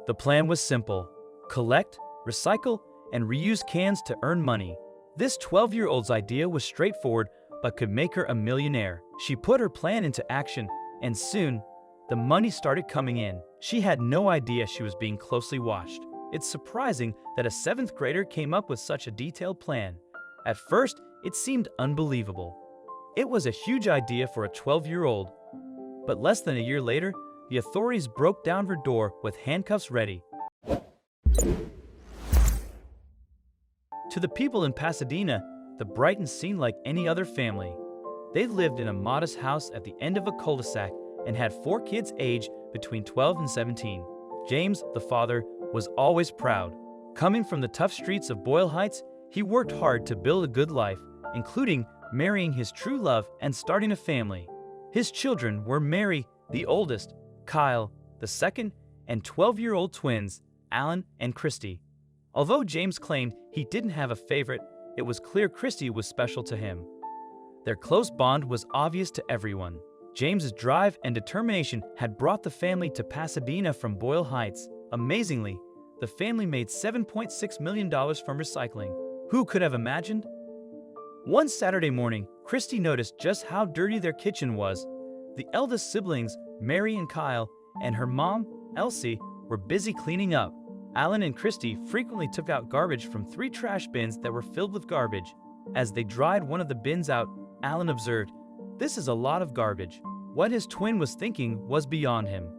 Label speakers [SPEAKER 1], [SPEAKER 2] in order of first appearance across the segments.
[SPEAKER 1] The plan was simple: collect, recycle, and reuse cans to earn money. This 12-year-old's idea was straightforward but could make her a millionaire. She put her plan into action, and soon, the money started coming in. She had no idea she was being closely watched. It's surprising that a 7th grader came up with such a detailed plan. At first, it seemed unbelievable. It was a huge idea for a 12-year-old. But less than a year later, the authorities broke down her door with handcuffs ready. To the people in Pasadena, the Brightons seemed like any other family. They lived in a modest house at the end of a cul-de-sac and had 4 kids aged between 12 and 17. James, the father, was always proud. Coming from the tough streets of Boyle Heights, he worked hard to build a good life, including marrying his true love and starting a family. His children were Mary, the oldest, Kyle, the second, and 12-year-old twins, Alan and Christy. Although James claimed he didn't have a favorite, it was clear Christy was special to him. Their close bond was obvious to everyone. James's drive and determination had brought the family to Pasadena from Boyle Heights. Amazingly, the family made $7.6 million from recycling. Who could have imagined? One Saturday morning, Christy noticed just how dirty their kitchen was. The eldest siblings, Mary and Kyle, and her mom, Elsie, were busy cleaning up. Alan and Christy frequently took out garbage from 3 trash bins that were filled with garbage. As they dried one of the bins out, Alan observed, "This is a lot of garbage." What his twin was thinking was beyond him.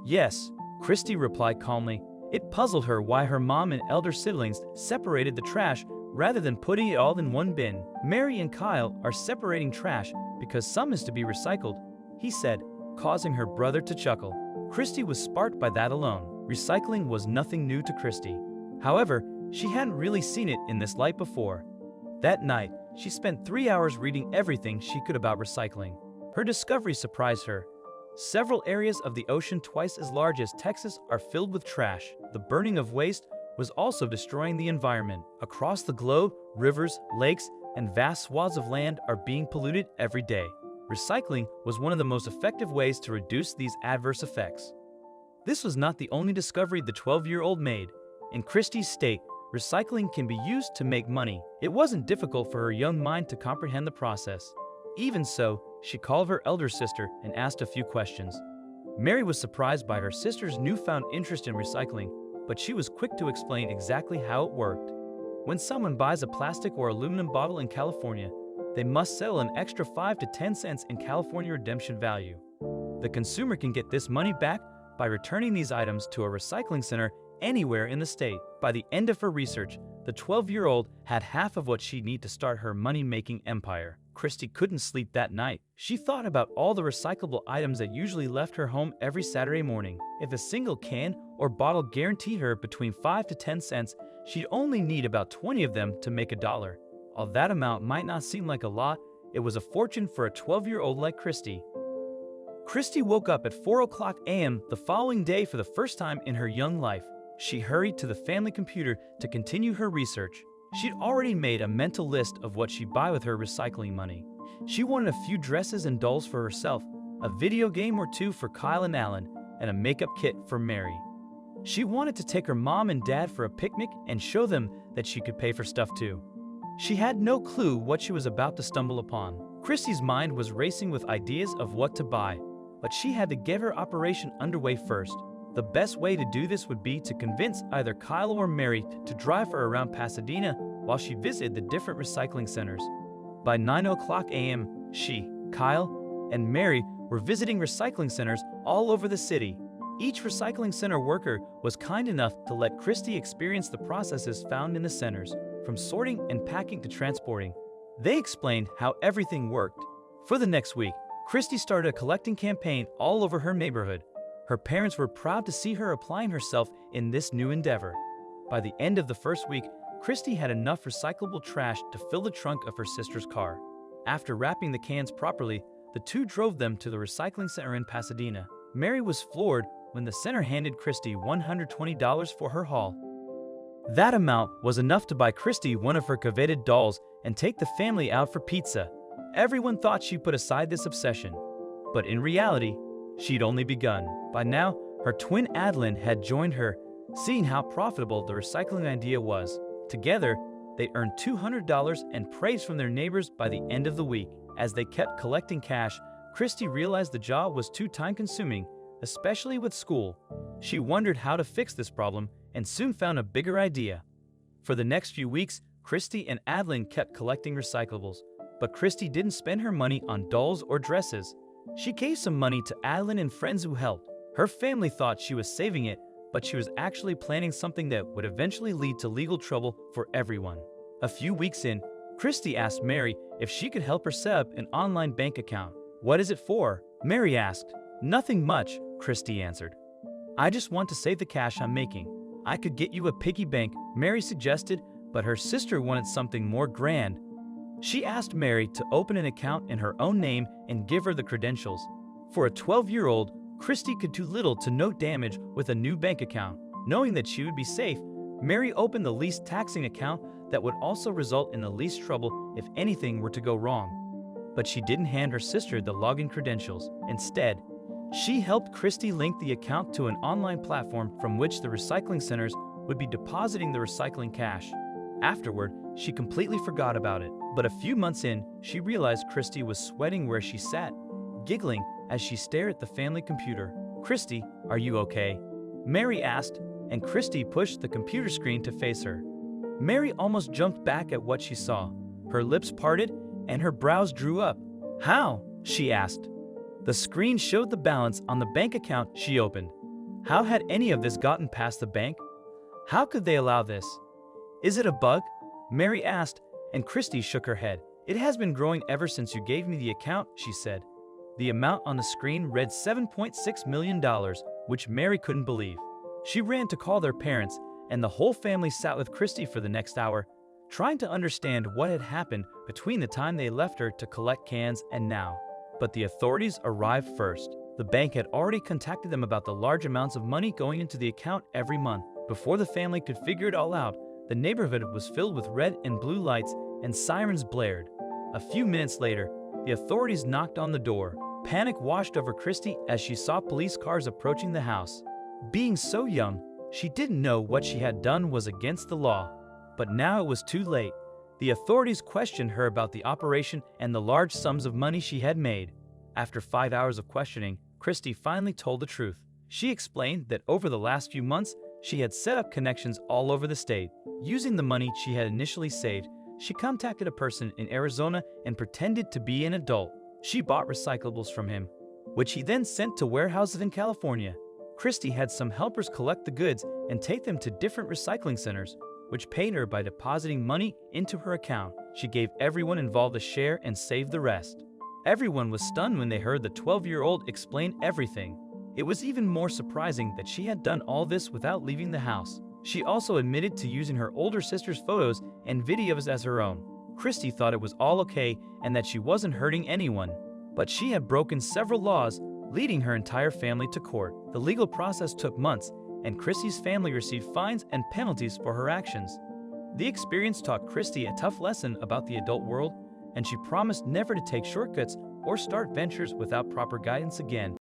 [SPEAKER 1] "Yes," Christy replied calmly. It puzzled her why her mom and elder siblings separated the trash rather than putting it all in one bin. "Mary and Kyle are separating trash because some is to be recycled," he said, causing her brother to chuckle. Christy was sparked by that alone. Recycling was nothing new to Christy. However, she hadn't really seen it in this light before. That night, she spent 3 hours reading everything she could about recycling. Her discovery surprised her. Several areas of the ocean twice as large as Texas are filled with trash. The burning of waste was also destroying the environment. Across the globe, rivers, lakes, and vast swaths of land are being polluted every day. Recycling was one of the most effective ways to reduce these adverse effects. This was not the only discovery the 12-year-old made. In Christie's state, recycling can be used to make money. It wasn't difficult for her young mind to comprehend the process. Even so, she called her elder sister and asked a few questions. Mary was surprised by her sister's newfound interest in recycling, but she was quick to explain exactly how it worked. When someone buys a plastic or aluminum bottle in California, they must settle an extra 5 to 10 cents in California redemption value. The consumer can get this money back by returning these items to a recycling center anywhere in the state. By the end of her research, the 12-year-old had half of what she'd need to start her money-making empire. Christy couldn't sleep that night. She thought about all the recyclable items that usually left her home every Saturday morning. If a single can or bottle guaranteed her between 5 to 10 cents, she'd only need about 20 of them to make $1. While that amount might not seem like a lot, it was a fortune for a 12-year-old like Christy. Christy woke up at 4:00 a.m. the following day for the first time in her young life. She hurried to the family computer to continue her research. She'd already made a mental list of what she'd buy with her recycling money. She wanted a few dresses and dolls for herself, a video game or 2 for Kyle and Alan, and a makeup kit for Mary. She wanted to take her mom and dad for a picnic and show them that she could pay for stuff too. She had no clue what she was about to stumble upon. Christy's mind was racing with ideas of what to buy, but she had to get her operation underway first. The best way to do this would be to convince either Kyle or Mary to drive her around Pasadena while she visited the different recycling centers. By 9:00 a.m., she, Kyle, and Mary were visiting recycling centers all over the city. Each recycling center worker was kind enough to let Christy experience the processes found in the centers, from sorting and packing to transporting. They explained how everything worked. For the next week, Christy started a collecting campaign all over her neighborhood. Her parents were proud to see her applying herself in this new endeavor. By the end of the first week, Christy had enough recyclable trash to fill the trunk of her sister's car. After wrapping the cans properly, the two drove them to the recycling center in Pasadena. Mary was floored when the center handed Christy $120 for her haul. That amount was enough to buy Christy one of her coveted dolls and take the family out for pizza. Everyone thought she put aside this obsession, but in reality, she'd only begun. By now, Her twin Adeline had joined her, seeing how profitable the recycling idea was. Together, they earned $200 and praise from their neighbors by the end of the week. As they kept collecting cash, Christy realized the job was too time-consuming, especially with school. She wondered how to fix this problem and soon found a bigger idea. For the next few weeks, Christy and Adeline kept collecting recyclables, but Christy didn't spend her money on dolls or dresses. She gave some money to Adeline and friends who helped. Her family thought she was saving it, but she was actually planning something that would eventually lead to legal trouble for everyone. A few weeks in, Christy asked Mary if she could help her set up an online bank account. "What is it for?" Mary asked. "Nothing much," Christy answered. "I just want to save the cash I'm making." "I could get you a piggy bank," Mary suggested, but her sister wanted something more grand. She asked Mary to open an account in her own name and give her the credentials. For a 12-year-old, Christy could do little to no damage with a new bank account. Knowing that she would be safe, Mary opened the least taxing account that would also result in the least trouble if anything were to go wrong. But she didn't hand her sister the login credentials. Instead, she helped Christy link the account to an online platform from which the recycling centers would be depositing the recycling cash. Afterward, she completely forgot about it. But a few months in, she realized Christy was sweating where she sat, giggling as she stared at the family computer. "Christy, are you okay?" Mary asked, and Christy pushed the computer screen to face her. Mary almost jumped back at what she saw. Her lips parted and her brows drew up. "How?" she asked. The screen showed the balance on the bank account she opened. How had any of this gotten past the bank? How could they allow this? "Is it a bug?" Mary asked, and Christy shook her head. "It has been growing ever since you gave me the account," she said. The amount on the screen read $7.6 million, which Mary couldn't believe. She ran to call their parents, and the whole family sat with Christy for the next hour, trying to understand what had happened between the time they left her to collect cans and now. But the authorities arrived first. The bank had already contacted them about the large amounts of money going into the account every month. Before the family could figure it all out, the neighborhood was filled with red and blue lights and sirens blared. A few minutes later, the authorities knocked on the door. Panic washed over Christy as she saw police cars approaching the house. Being so young, she didn't know what she had done was against the law. But now it was too late. The authorities questioned her about the operation and the large sums of money she had made. After 5 hours of questioning, Christy finally told the truth. She explained that over the last few months, she had set up connections all over the state. Using the money she had initially saved, she contacted a person in Arizona and pretended to be an adult. She bought recyclables from him, which he then sent to warehouses in California. Christy had some helpers collect the goods and take them to different recycling centers, which paid her by depositing money into her account. She gave everyone involved a share and saved the rest. Everyone was stunned when they heard the 12-year-old explain everything. It was even more surprising that she had done all this without leaving the house. She also admitted to using her older sister's photos and videos as her own. Christy thought it was all okay and that she wasn't hurting anyone. But she had broken several laws, leading her entire family to court. The legal process took months, and Christy's family received fines and penalties for her actions. The experience taught Christy a tough lesson about the adult world, and she promised never to take shortcuts or start ventures without proper guidance again.